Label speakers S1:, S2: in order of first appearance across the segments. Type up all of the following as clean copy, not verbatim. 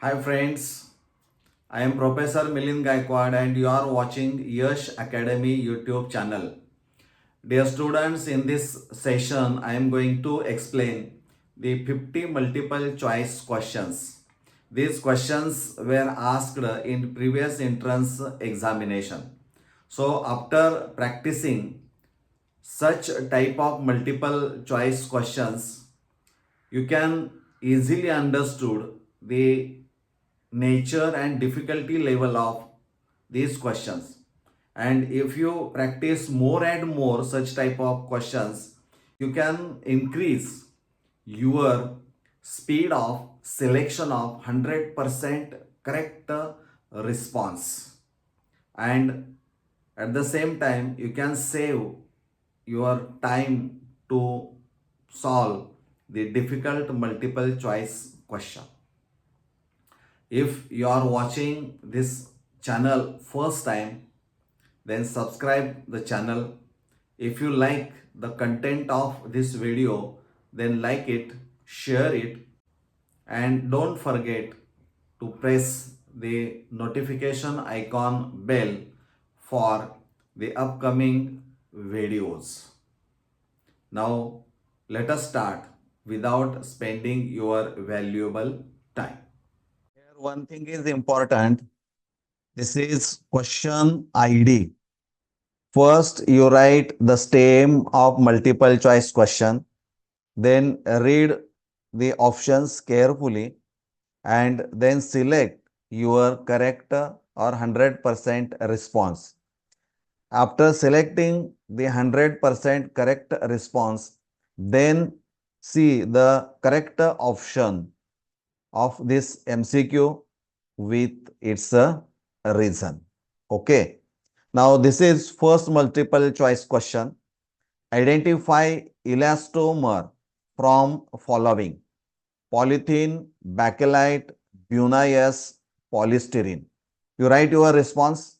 S1: Hi friends, I am Professor Milind Gaikwad and you are watching Yash Academy YouTube channel. Dear students, in this session I am going to explain the 50 multiple choice questions. These questions were asked in previous entrance examination. So after practicing such type of multiple choice questions, you can easily understood the nature and difficulty level of these questions, and if you practice more and more such type of questions, you can increase your speed of selection of 100% correct response, and at the same time you can save your time to solve the difficult multiple choice question. If you are watching this channel first time, then subscribe the channel. If you like the content of this video, then like it, share it, and don't forget to press the notification icon bell for the upcoming videos. Now, let us start without spending your valuable time. Here, one thing is important. This is question ID. First, you write the stem of multiple choice question. Then read the options carefully and then select your correct or 100% response. After selecting the 100% correct response, then see the correct option of this MCQ with its reason. Okay. Now this is first multiple choice question. Identify elastomer from following: polythene, bakelite, bunias, polystyrene. You write your response.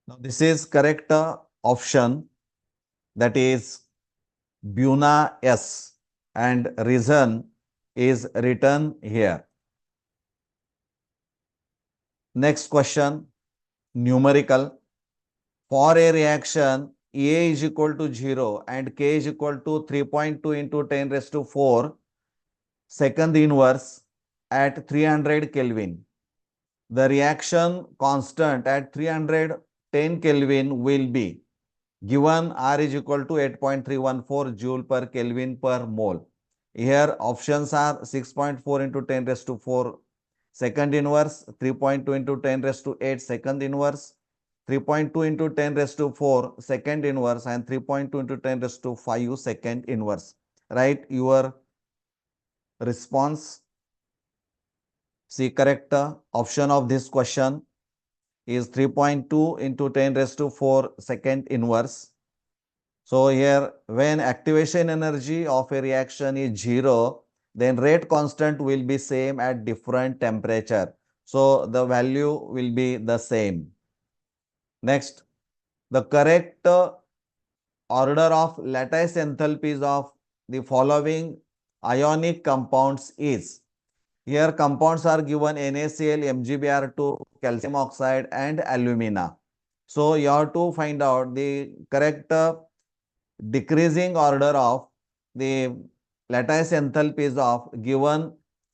S1: Now this is correct option, that is Buna S, and reason is written here. Next question, numerical. For a reaction A is equal to 0 and K is equal to 3.2 into 10 raised to 4 second inverse at 300 Kelvin, the reaction constant at 310 Kelvin will be given. R is equal to 8.314 joule per Kelvin per mole. Here options are 6.4 into 10 raised to 4 second inverse, 3.2 into 10 raised to 8 second inverse, 3.2 into 10 raised to 4 second inverse, and 3.2 into 10 raised to 5 second inverse. Write your response. See, correct option of this question is 3.2 into 10 raised to 4 second inverse. So here, when activation energy of a reaction is 0, then rate constant will be same at different temperature. So the value will be the same. Next, the correct order of lattice enthalpies of the following ionic compounds is. Here compounds are given NaCl, MgBr2, calcium oxide and alumina. So you have to find out the correct decreasing order of the lattice enthalpies of given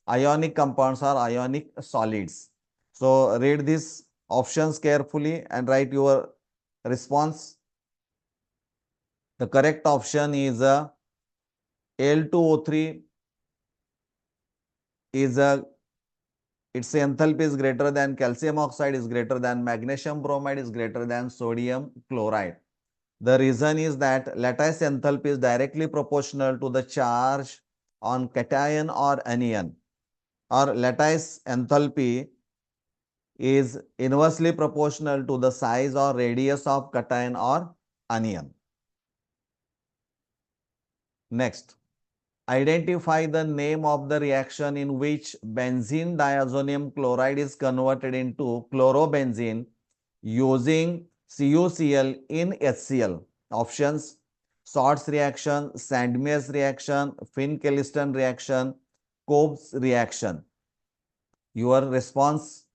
S1: ionic compounds or ionic solids. So read these options carefully and write your response. The correct option is L2O3 is its enthalpy is greater than calcium oxide, is greater than magnesium bromide, is greater than sodium chloride. The reason is that lattice enthalpy is directly proportional to the charge on cation or anion, or lattice enthalpy is inversely proportional to the size or radius of cation or anion. Next, Identify the name of the reaction in which benzene diazonium chloride is converted into chlorobenzene using CuCl in HCl. Options: Short's reaction, Sandmeier's reaction, Finn-Kelliston reaction, Cobb's reaction. Your response,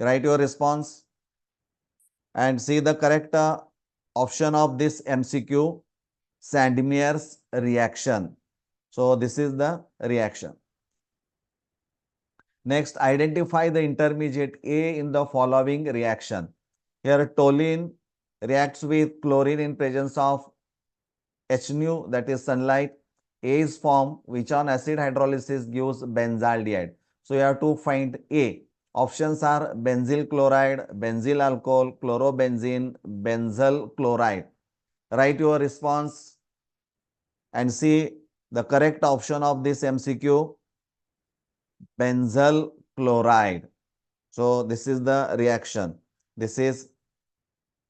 S1: write your response and see the correct option of this MCQ, Sandmeier's reaction. So this is the reaction. Next, identify the intermediate A in the following reaction. Here toluene reacts with chlorine in presence of H nu, that is sunlight. A is formed which on acid hydrolysis gives benzaldehyde. So you have to find A. Options are benzyl chloride, benzyl alcohol, chlorobenzene, benzyl chloride. Write your response and see the correct option of this MCQ, benzyl chloride. So this is the reaction. This is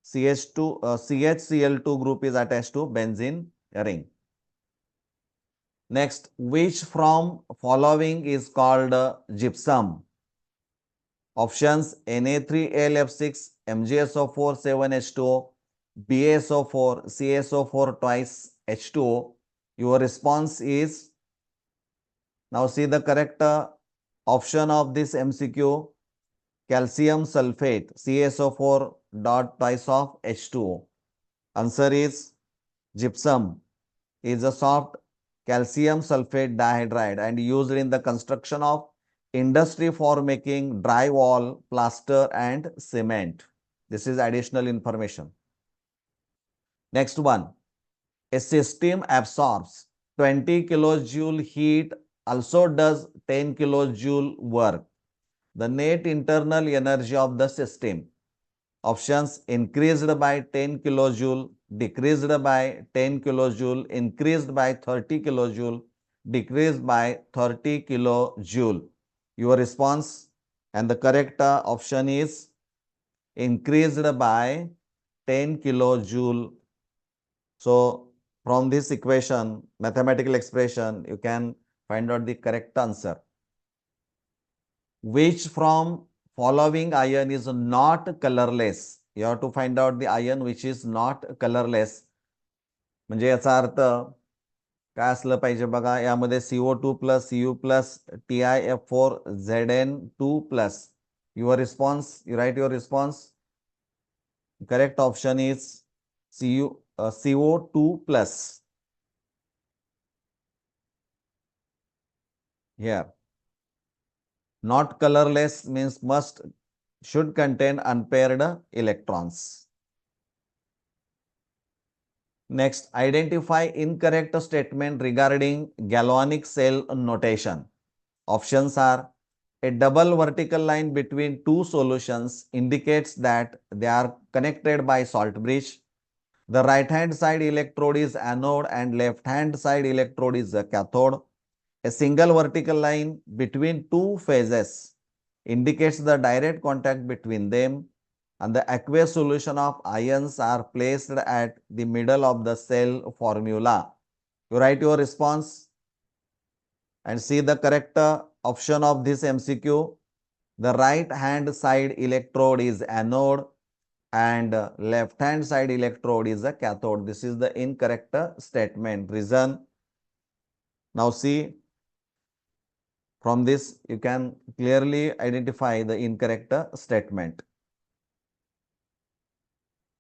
S1: CHCl2 group is attached to benzene ring. Next, which from following is called gypsum? Options: Na3AlF6, MgSO4 7H2O, BaSO4, CaSO4 twice H2O. Your response is, now see the correct option of this MCQ, calcium sulfate, CaSO4 dot twice of H2O. Answer is gypsum is a soft calcium sulfate dihydride and used in the construction of industry for making drywall, plaster and cement. This is additional information. Next one, a system absorbs 20 kilojoule heat, also does 10 kilojoule work. The net internal energy of the system. Options: increased by 10 kilojoule, decreased by 10 kilojoule, increased by 30 kilojoule, decreased by 30 kilojoule. Your response, and the correct option is increased by 10 kilojoule. So from this equation, mathematical expression, you can find out the correct answer. Which from following ion is not colorless? You have to find out the ion which is not colorless. म्हणजे याचा अर्थ काय असलं पाहिजे बघा, यामध्ये CO2 plus Cu plus TiF4 Zn2 plus. Your response, you write your response. Correct option is CO2 plus. Here, not colorless means should contain unpaired electrons. Next, identify incorrect statement regarding galvanic cell notation. Options are: a double vertical line between two solutions indicates that they are connected by salt bridge. The right hand side electrode is anode and left hand side electrode is a cathode. A single vertical line between two phases indicates the direct contact between them, and the aqueous solution of ions are placed at the middle of the cell formula. You write your response and see the correct option of this MCQ. The right hand side electrode is anode and left hand side electrode is a cathode. This is the incorrect statement. Reason. Now see, from this you can clearly identify the incorrect statement.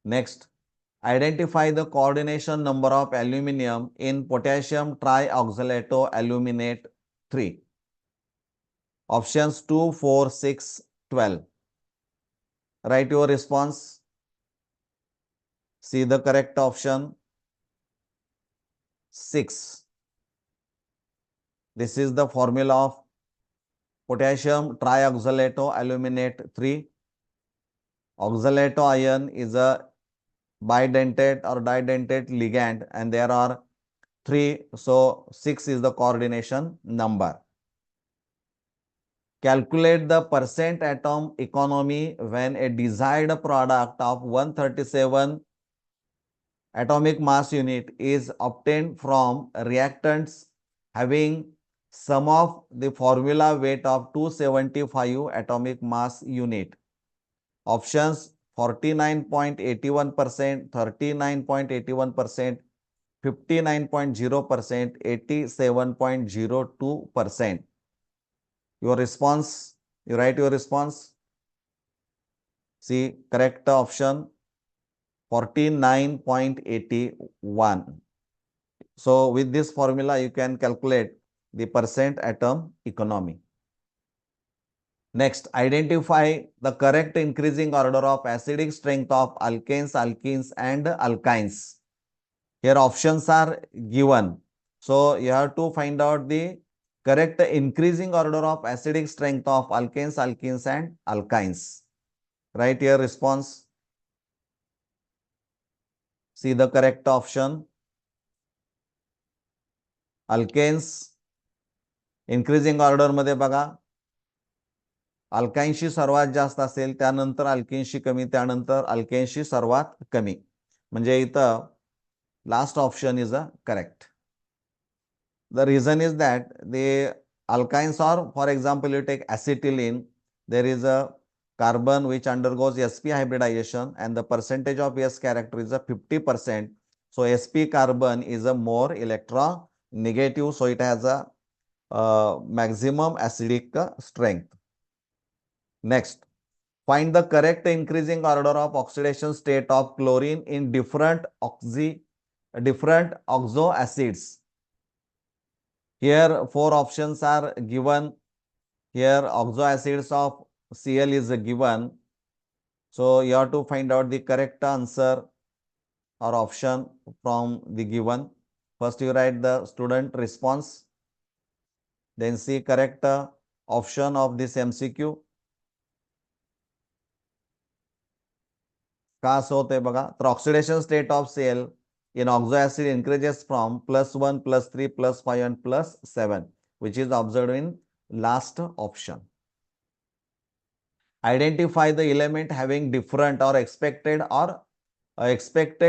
S1: Next, identify the coordination number of aluminum in potassium trioxalato aluminate 3. Options 2, 4, 6, 12. Write your response. See the correct option, 6. This is the formula of potassium trioxalato aluminate 3. Oxalato ion is a bidentate or didentate ligand and there are 3. So 6 is the coordination number. Calculate the percent atom economy when a desired product of 137 atomic mass unit is obtained from reactants having sum of the formula weight of 275 atomic mass unit. Options 49.81%, 39.81%, 59.0%, 87.02%. Your response, you write your response. See, correct option 49.81. So with this formula, you can calculate the percent atom economy. Next, identify the correct increasing order of acidic strength of alkanes, alkenes, and alkynes. Here options are given. So you have to find out the correct increasing order of acidic strength of alkanes, alkenes, and alkynes. Write your response. See the correct option. Alkanes increasing order मध्ये बघा, अल्काइनशी सर्वात जास्त असेल, त्यानंतर अल्केनशी कमी, त्यानंतर अल्केनशी सर्वात कमी. म्हणजे इथं last option is a correct. The reason is that the alkynes are, for example, you take acetylene, there is a carbon which undergoes sp hybridization and the percentage of s character is a 50%. So sp carbon is a more electronegative, so it has a maximum acidic strength. Next, find the correct increasing order of oxidation state of chlorine in different oxo acids. Here 4 options are given. Here oxo acids of Cl is given. So you have to find out the correct answer or option from the given. First you write the student response. Then see correct option of this MCQ. का असं होतंय बघा, तर oxidation state of Cl in oxo acid increases from +1, +3, +5 and +7, which is observed in last option. Identify the element having different or expected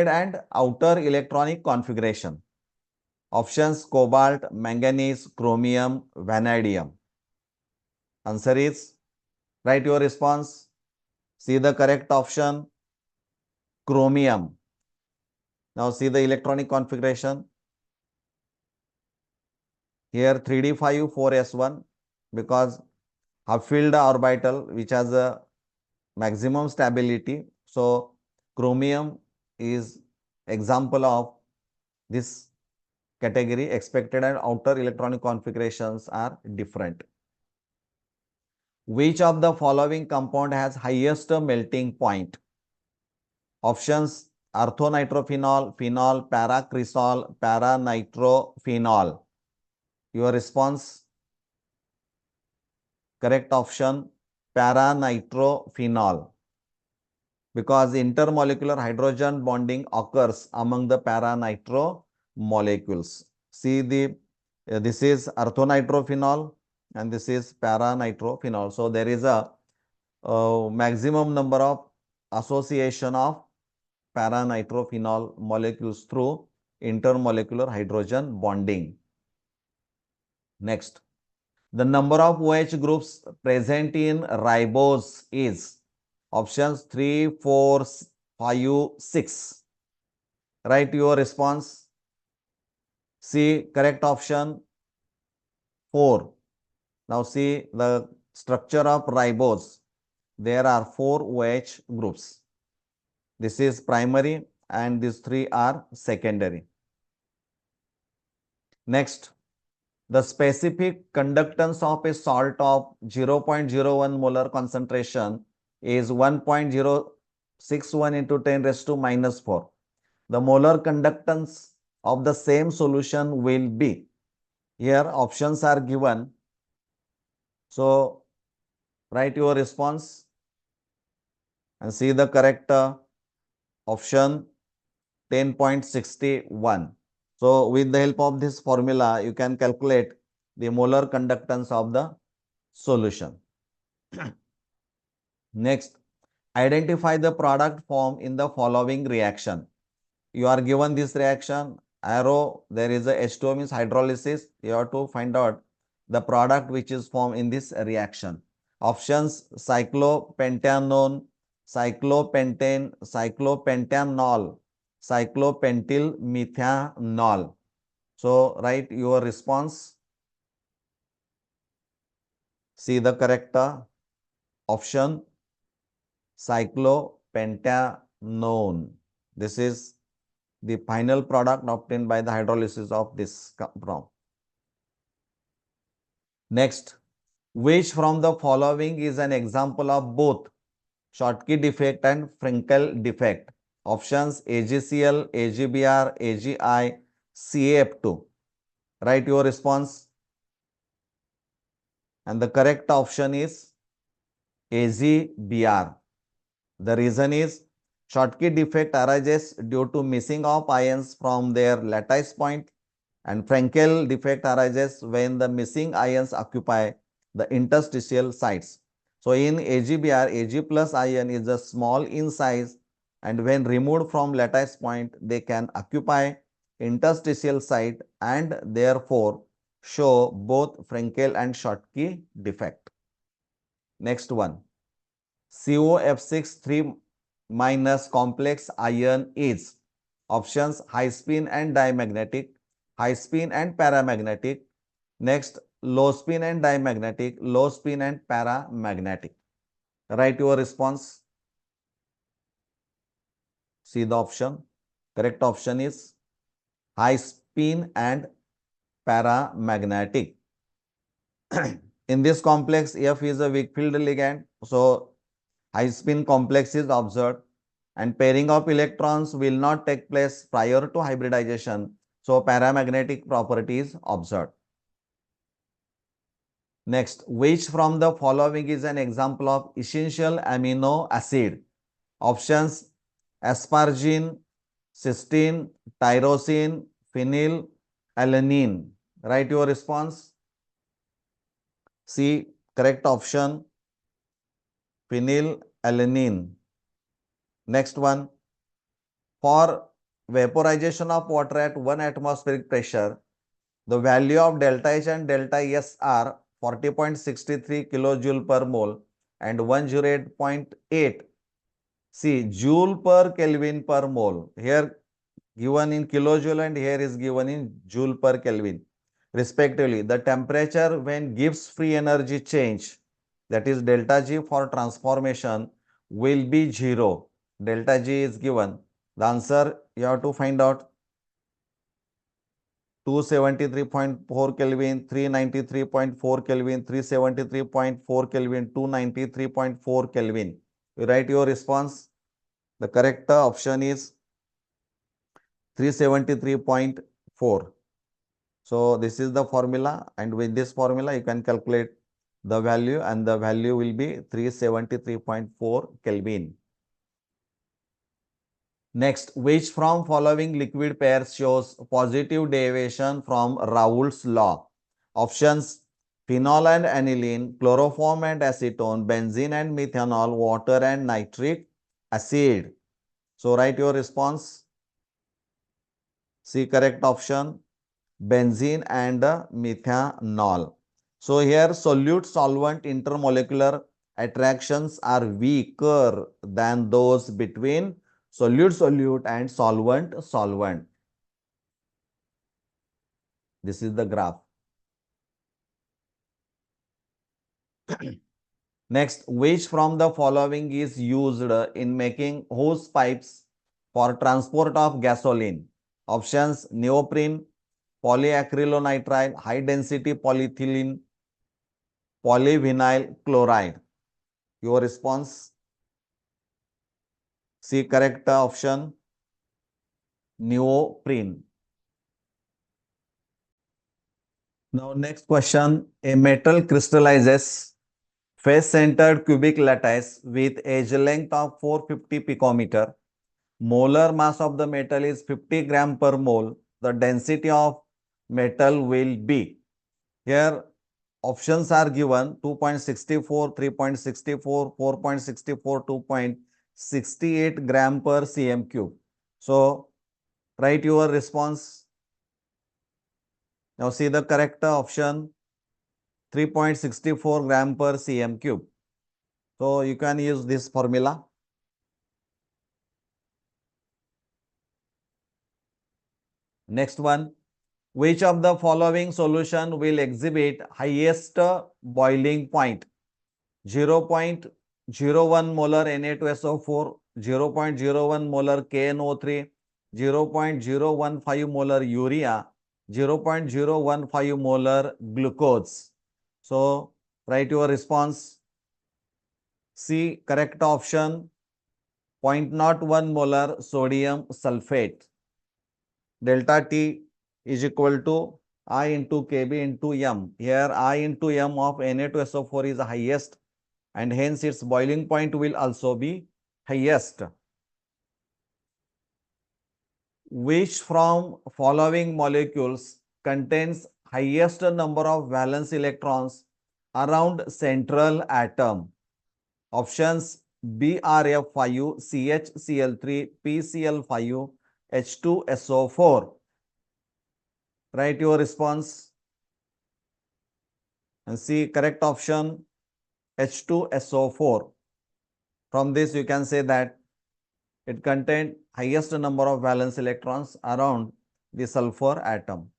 S1: and outer electronic configuration. Options cobalt, manganese, chromium, vanadium. Answer is, write your response. See the correct option, chromium. Now see the electronic configuration. Here 3d5 4s1 because half-filled orbital which has a maximum stability. So chromium is example of this category. Expected and outer electronic configurations are different. Which of the following compound has highest melting point? Options orthonitrophenol, phenol, paracresol, paranitrophenol. Your response, correct option, paranitrophenol, because intermolecular hydrogen bonding occurs among the paranitro molecules. See this is orthonitrophenol and this is paranitrophenol. So there is a maximum number of association of paranitrophenol molecules through intermolecular hydrogen bonding. Next, the number of OH groups present in ribose is options 3, 4, 5, 6. Write your response. See correct option 4. Now see the structure of ribose. There are 4 OH groups. This is primary and these 3 are secondary. Next, the specific conductance of a salt of 0.01 molar concentration is 1.061 into 10 raised to -4. The molar conductance of the same solution will be. Here options are given. So write your response and see the correct option 10.61. So with the help of this formula, you can calculate the molar conductance of the solution. Next, identify the product formed in the following reaction. You are given this reaction arrow, there is a H2O means hydrolysis. You have to find out the product which is formed in this reaction. Options: cyclopentanone, cyclopentane, cyclopentanol, cyclopentyl methanol. So write your response. See the correct option, cyclopentanone. This is the final product obtained by the hydrolysis of this compound. Next, which from the following is an example of both Schottky defect and Frenkel defect? Options: AgCl, AgBr, AgI, CaF2. Write your response. And the correct option is AgBr. The reason is Schottky defect arises due to missing of ions from their lattice point, and Frenkel defect arises when the missing ions occupy the interstitial sites. So in AgBr, Ag plus ion is a small in size, and when removed from lattice point, they can occupy interstitial site and therefore show both Frenkel and Schottky defect. Next one. COF6 3 minus complex ion is options: high spin and diamagnetic, high spin and paramagnetic. Next, low spin and diamagnetic, low spin and paramagnetic. Write your response. See the option. Correct option is high spin and paramagnetic. In this complex, F is a weak field ligand. So high spin complex is observed, and pairing of electrons will not take place prior to hybridization. So paramagnetic property is observed. Next, which from the following is an example of essential amino acid? Options: asparagine, cysteine, tyrosine, phenyl, alanine. Write your response. C, correct option, phenyl alanine. Next one, for vaporization of water at 1 atmospheric pressure, the value of delta H and delta S are 40.63 kilojoule per mole and 108.8. See, joule per Kelvin per mole. Here given in kilojoule and here is given in joule per Kelvin. Respectively, the temperature when Gibbs free energy change, that is delta G for transformation, will be 0. Delta G is given. The answer you have to find out: 273.4 Kelvin, 393.4 Kelvin, 373.4 Kelvin, 293.4 Kelvin. You write your response. The correct option is 373.4. So this is the formula, and with this formula you can calculate the value, and the value will be 373.4 Kelvin. Next, which from following liquid pairs shows positive deviation from Raoult's law? Options: phenol and aniline, chloroform and acetone, benzene and methanol, water and nitric acid. So write your response. See correct option, benzene and methanol. So here solute solvent intermolecular attractions are weaker than those between solute solute and solvent solvent. This is the graph. Next, which from the following is used in making hose pipes for transport of gasoline? Options: neoprene, polyacrylonitrile, high density polyethylene, polyvinyl chloride. Your response. See correct option, neoprene. Now next question, a metal crystallizes face-centered cubic lattice with edge length of 450 picometer. Molar mass of the metal is 50 gram per mole. The density of metal will be. Here options are given: 2.64, 3.64, 4.64, 2.68 gram per cm cube. So write your response. Now see the correct option, 3.64 gram per cm cube. So you can use this formula. Next one, which of the following solution will exhibit highest boiling point? 0.01 molar Na2SO4, 0.01 molar KNO3, 0.015 molar urea, 0.015 molar glucose. So write your response. C, correct option, 0.01 molar sodium sulfate. Delta T is equal to I into Kb into M. Here I into M of Na2SO4 is the highest, and hence its boiling point will also be highest. Which from following molecules contains highest number of valence electrons around central atom? Options BRF5, CHCl3, PCl5, H2SO4. Write your response and see correct option, H2SO4. From this you can say that it contained highest number of valence electrons around the sulfur atom.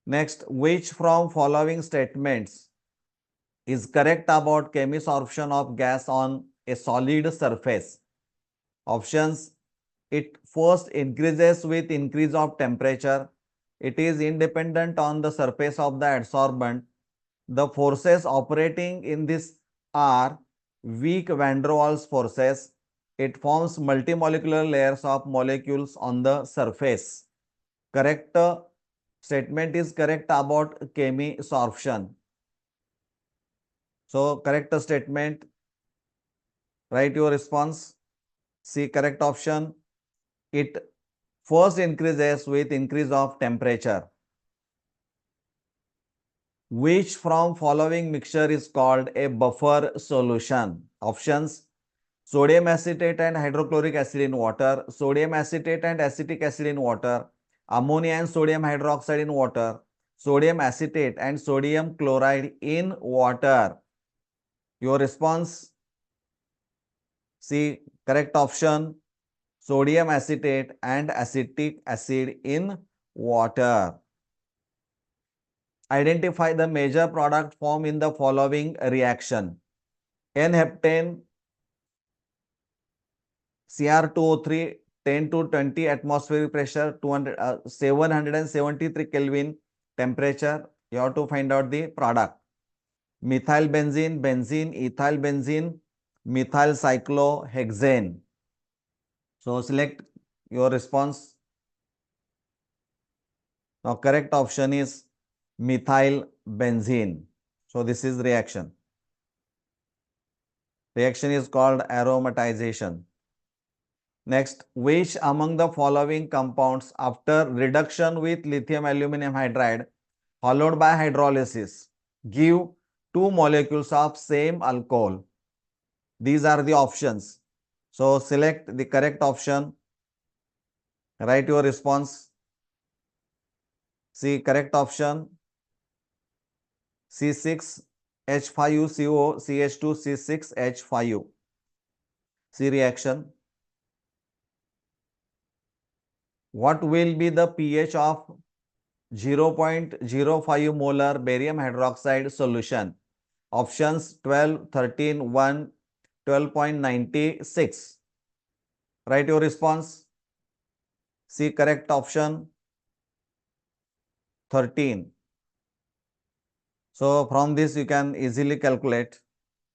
S1: Next, which from following statements is correct about chemisorption of gas on a solid surface? Options, it first increases with increase of temperature. It is independent on the surface of the adsorbent. The forces operating in this are weak van der Waals forces. It forms multimolecular layers of molecules on the surface. Correct statement is correct about chemisorption. So correct statement, write your response. C, correct option, it first increases with increase of temperature. Which from following mixture is called a buffer solution? Options, sodium acetate and hydrochloric acid in water, sodium acetate and acetic acid in water, ammonia and sodium hydroxide in water, sodium acetate and sodium chloride in water. Your response, C, correct option, sodium acetate and acetic acid in water. Identify the major product formed in the following reaction. N-heptane, Cr2O3, 10 to 20 atmospheric pressure, 773 Kelvin temperature. You have to find out the product. Methyl benzene, benzene, ethyl benzene, methyl cyclohexane. So select your response. Now correct option is methyl benzene. So this is reaction. Reaction is called aromatization. Next, which among the following compounds after reduction with lithium aluminum hydride followed by hydrolysis give two molecules of same alcohol? These are the options. So select the correct option. Write your response. See correct option, C6H5CO CH2 C6H5. See reaction. What will be the pH of 0.05 molar barium hydroxide solution? Options 12, 13, 1, 12.96. Write your response. See correct option, 13. So from this you can easily calculate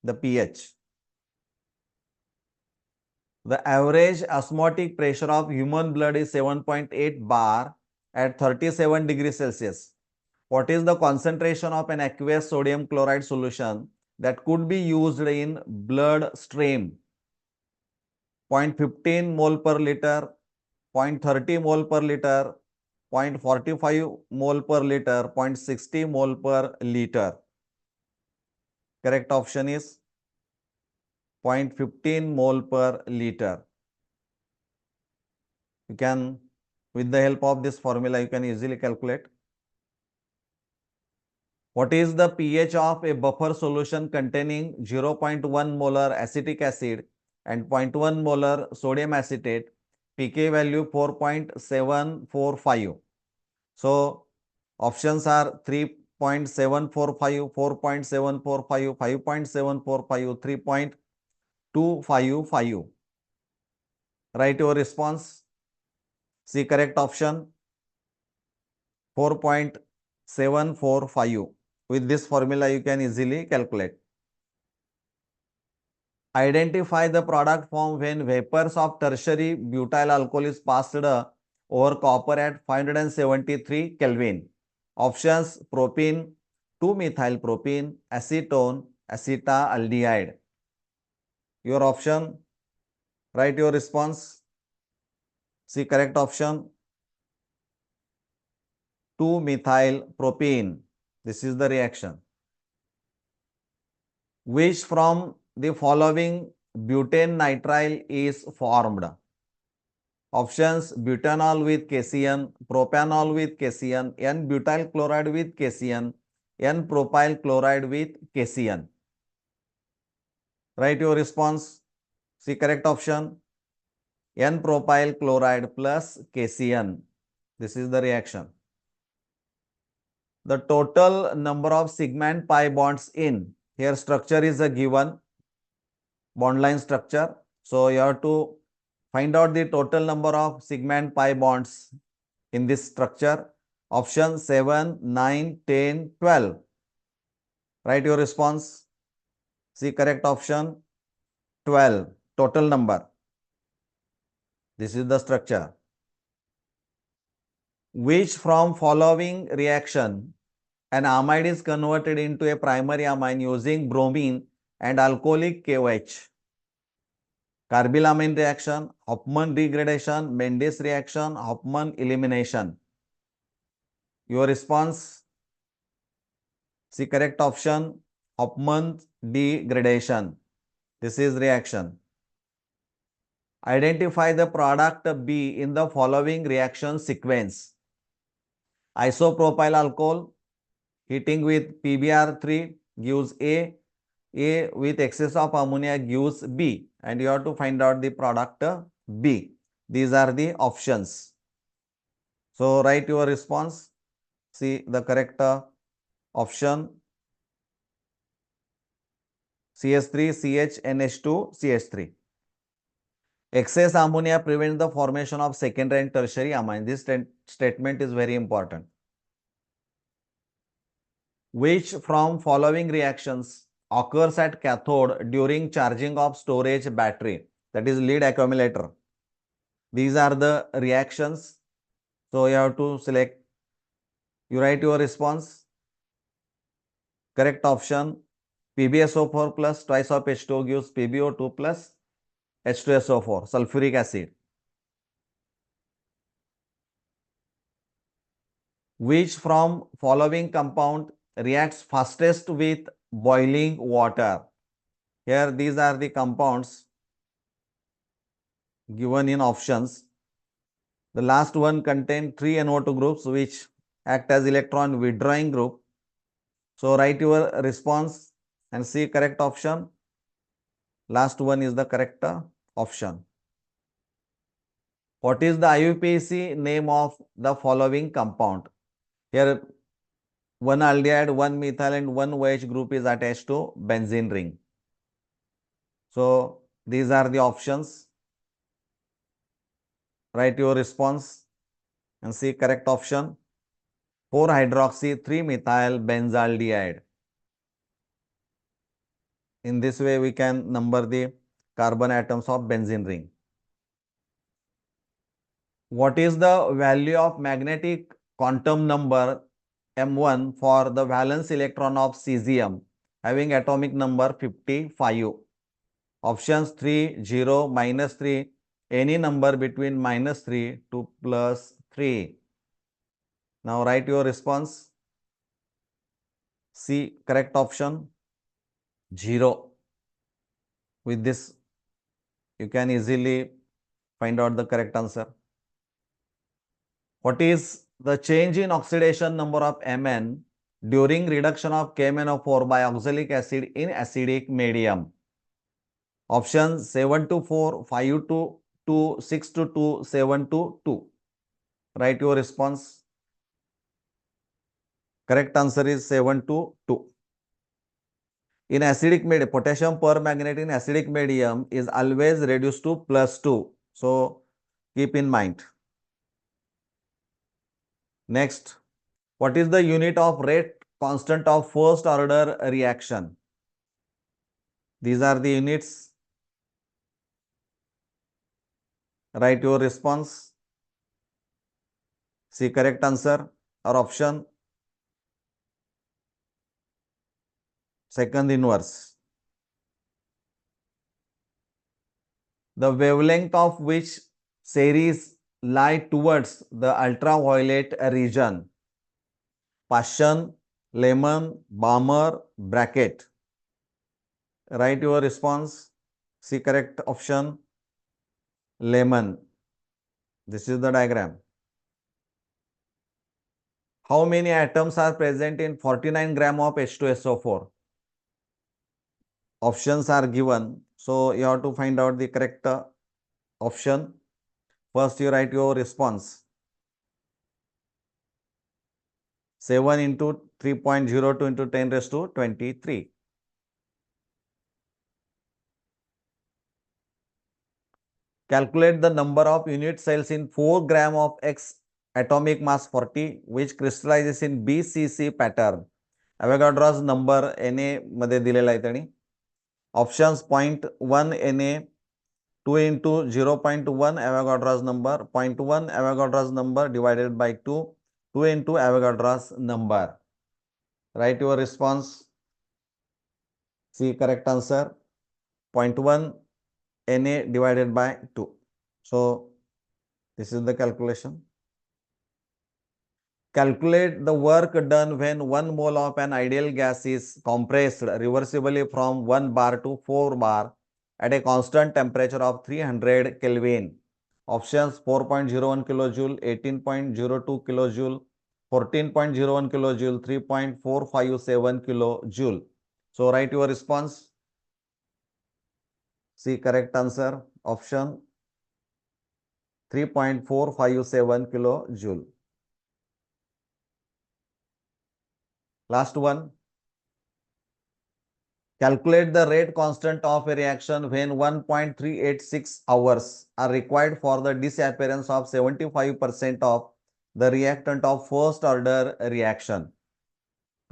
S1: the pH. The average osmotic pressure of human blood is 7.8 bar at 37 degrees Celsius. What is the concentration of an aqueous sodium chloride solution that could be used in blood stream? 0.15 mole per liter, 0.30 mole per liter, 0.45 mole per liter, 0.60 mole per liter. Correct option is 0.15 mole per liter. You can With the help of this formula, you can easily calculate. What is the pH of a buffer solution containing 0.1 molar acetic acid and 0.1 molar sodium acetate? pK value 4.745. So, options are 3.745, 4.745, 5.745, 3.255. Write your response. See correct option 4.745. With this formula, you can easily calculate. Identify the product formed when vapors of tertiary butyl alcohol is passed over copper at 573 Kelvin. Options propene, 2-methyl propene, acetone, acetaldehyde. Your option, write your response. See correct option 2-methyl propene. This is the reaction. Which from the following butane nitrile is formed? Options butanol with cation, propanol with cation, N-butyl chloride with cation, N-propyl chloride with cation. Write your response. See correct option. N-propyl chloride plus cation. This is the reaction. The total number of sigma and pi bonds in. Here structure is a given bond line structure. So you have to find out the total number of sigma and pi bonds in this structure. Option 7, 9, 10, 12. Write your response. See correct option 12. Total number. This is the structure. Which from following reaction an amide is converted into a primary amine using bromine and alcoholic KOH? Carbylamine reaction, Hofmann degradation, Mendes reaction, Hofmann elimination. Your response, see correct option, Hofmann degradation. This is reaction. Identify the product B in the following reaction sequence. Isopropyl alcohol heating with PBr3 gives A with excess of ammonia gives B, and you have to find out the product B. These are the options. So write your response. See the correct option CH3, CH, NH2, CH3. Excess ammonia prevents the formation of secondary and tertiary amine. This statement is very important. Which from following reactions occurs at cathode during charging of storage battery, that is lead accumulator? These are the reactions. So you have to select, you write your response. Correct option PbSO4 plus twice of H2O gives PbO2 plus H2SO4, sulfuric acid. Which from following compound reacts fastest with boiling water? Here these are the compounds given in options. The last one contains 3 NO2 groups which act as electron withdrawing group. So write your response and see correct option. Last one is the correct option. What is the IUPAC name of the following compound? Here one aldehyde, one methyl and one OH group is attached to benzene ring. So these are the options. Write your response and see correct option. 4-hydroxy 3-methyl benzaldehyde. In this way we can number the carbon atoms of benzene ring. What is the value of magnetic quantum number M1 for the valence electron of cesium having atomic number 55? Options 3, 0, -3, any number between -3 to +3. Now write your response. C correct option 0. With this you can easily find out the correct answer. What is the change in oxidation number of Mn during reduction of KMnO4 by oxalic acid in acidic medium? Option 7 to 4, 5 to 2, 6 to 2, 7 to 2. Write your response. Correct answer is 7 to 2. In acidic medium, potassium permanganate in acidic medium is always reduced to +2. So keep in mind. Next, what is the unit of rate constant of first order reaction? These are the units. Write your response. See correct answer or option. Second inverse. The wavelength of which series lie towards the ultraviolet region? Passion, lemon, bomber, bracket. Write your response. See correct option. Lemon. This is the diagram. How many atoms are present in 49 gram of H2SO4? Options are given. So you have to find out the correct option. First you write your response. 7 into 3.02 into 10 raised to 23. Calculate the number of unit cells in 4 gram of X atomic mass 40 which crystallizes in BCC pattern. Avogadro's number Na मध्ये दिलेला आहे त्यांनी. Options 0.1 Na, 2 into 0.1 Avogadro's number, 0.1 Avogadro's number divided by 2, 2 into Avogadro's number. Write your response. See correct answer. 0.1 Na divided by 2. So this is the calculation. Calculate the work done when 1 mole of an ideal gas is compressed reversibly from 1 bar to 4 bar at a constant temperature of 300 Kelvin. Options 4.01 kilojoule, 18.02 kilojoule, 14.01 kilojoule, 3.457 kilojoule. So write your response. See correct answer. Option 3.457 kilojoule. Last one. Calculate the rate constant of a reaction when 1.386 hours are required for the disappearance of 75% of the reactant of first order reaction.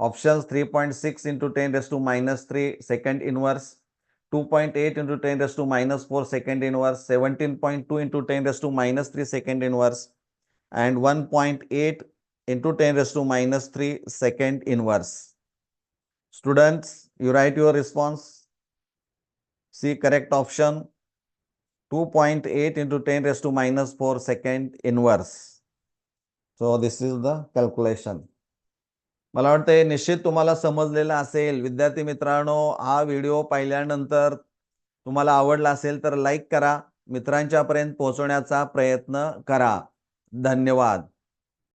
S1: Options 3.6 into 10 raised to minus 3 second inverse, 2.8 into 10 raised to minus 4 second inverse, 17.2 into 10 raised to minus 3 second inverse, and 1.8 into 10 raised to minus 3 second inverse. Students, you write your response. See correct option. 2.8 into 10 raised to minus 4 second inverse. So this is the calculation. मला वाटते निश्चित तुम्हाला समजलेलं असेल. विद्यार्थी मित्रांनो, हा video पाहिल्यानंतर तुम्हाला आवडला असेल तर लाईक करा, मित्रांच्या पर्यंत पोहोचवण्याचा प्रयत्न करा. धन्यवाद.